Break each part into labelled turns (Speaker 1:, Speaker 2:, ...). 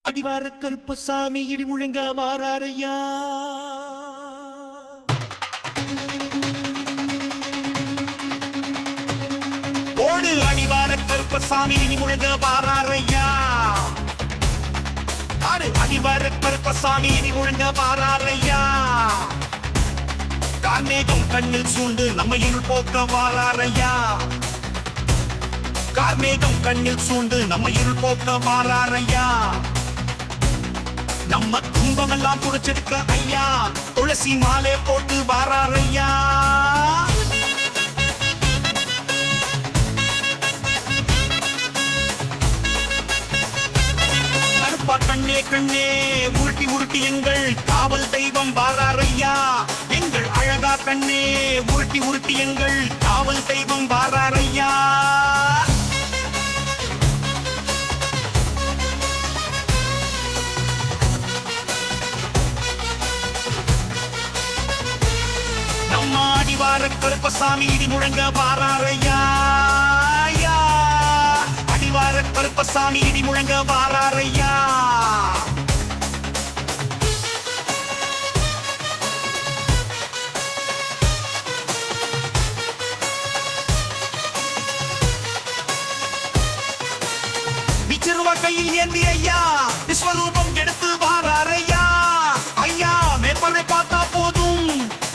Speaker 1: அடிவார கருப்பசாமி இடி முழங்க வாராரையா. ஓடு அடிவார கருப்பசாமி இடி முழங்க வாராரையா. அடிவார கருப்பசாமி இடி முழங்க வாராரையா. கார்மேகம் கண்ணில் சூழ்ந்து நம்ம இருள் போக்க வாராரையா. கார்மேகம் கண்ணில் சூழ்ந்து நம்ம இருள் போக்க வாராரையா. நம்ம துன்பமெல்லாம் குடிச்சிருக்க ஐயா, துளசி மாலை போட்டு வாராரையா. கருப்பா கண்ணே கண்ணே உருட்டி உருட்டி எங்கள் காவல் தெய்வம் வாராரையா. எங்கள் அழகா கண்ணே உருட்டி உருட்டி எங்கள் காவல் தெய்வம் வாராரையா. அடிவார கருப்பசாமி இடி முழங்க வாராரையா. அடிவார கருப்பசாமி இடி முழங்க வாராரையா. விச்சிருவா கையில் ஏந்தி ஐயா, விஸ்வரூபம் எடுத்து வாராரையா. ஐயா மேற்பனை பார்த்தா போதும்,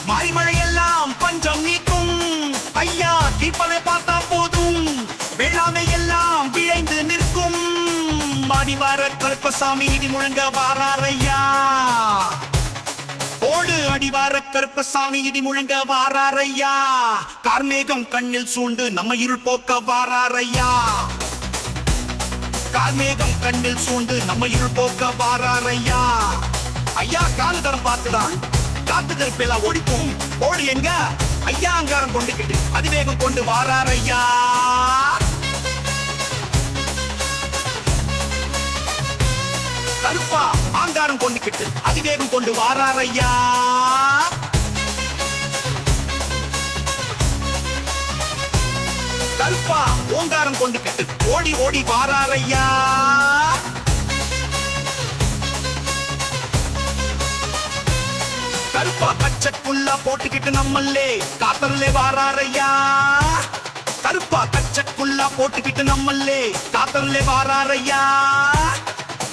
Speaker 1: மாரிமழை எல்லாம் பஞ்சம் நீக்கும். ஐயா தீப்பனை பார்த்தா போதும், வேளாண்மை எல்லாம் விளைந்து நிற்கும். அடிவார கருப்பசாமி இடி முழங்க வாராரையா. ஓடு அடிவார கருப்பசாமி இடி முழங்க வாராரையா. கார்மேகம் கண்ணில் சூழ்ந்து நம்ம இருள் போக்க வாராரையா. கார்மேகம் கண்ணில் சூழ்ந்து நம்ம இருள் போக்க வாராரையா. ஐயா காலதரம் பார்த்துதான் காத்து கருப்பெல்லாம் ஓடிப்போம். ஓடி எங்க ஐயா அங்காரம் கொண்டுகிட்டு அதிவேகம் கொண்டு வாராரையா. கருப்பா ஆங்காரம் கொண்டுகிட்டு அதிவேகம் கொண்டு வாராரையா. கருப்பா ஓங்காரம் கொண்டுகிட்டு ஓடி ஓடி வாராரையா. கருப்பா கச்சக்குள்ள போட்டுக்கிட்டு நம்மளே காத்தல்லே வாராரையா. கருப்பா கச்சக்குள்ள போட்டுக்கிட்டு நம்மளே காத்தல்லே வாராரையா.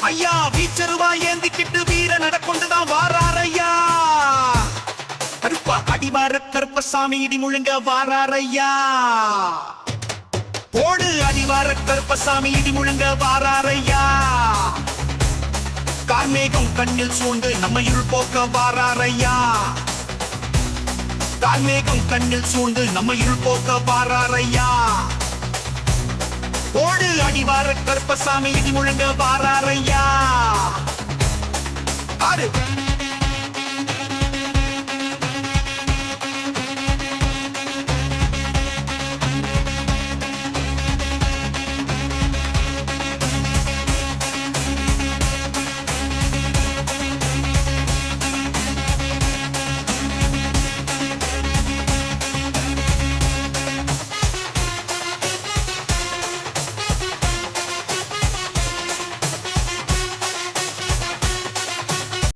Speaker 1: ஐயா வீச்சருவா ஏந்திக்கிட்டு வீர நடக்கொண்டுதான் வாராரையா. கருப்பா அடிவார கருப்பசாமி இடி முழங்க வாராரையா. ஓடு அடிவார கருப்பசாமி இடி முழங்க வாராரையா. கார்மேகம் கண்ணில் சூழ்ந்து நம்ம இருள் போக்க வாராரையா. கார்மேகம் கண்ணில் சூழ்ந்து நம்ம இருள் போக்க வாராரையா. ஓடு அடிவார கருப்பசாமி இடி முழங்க வாராரையா. ஆறு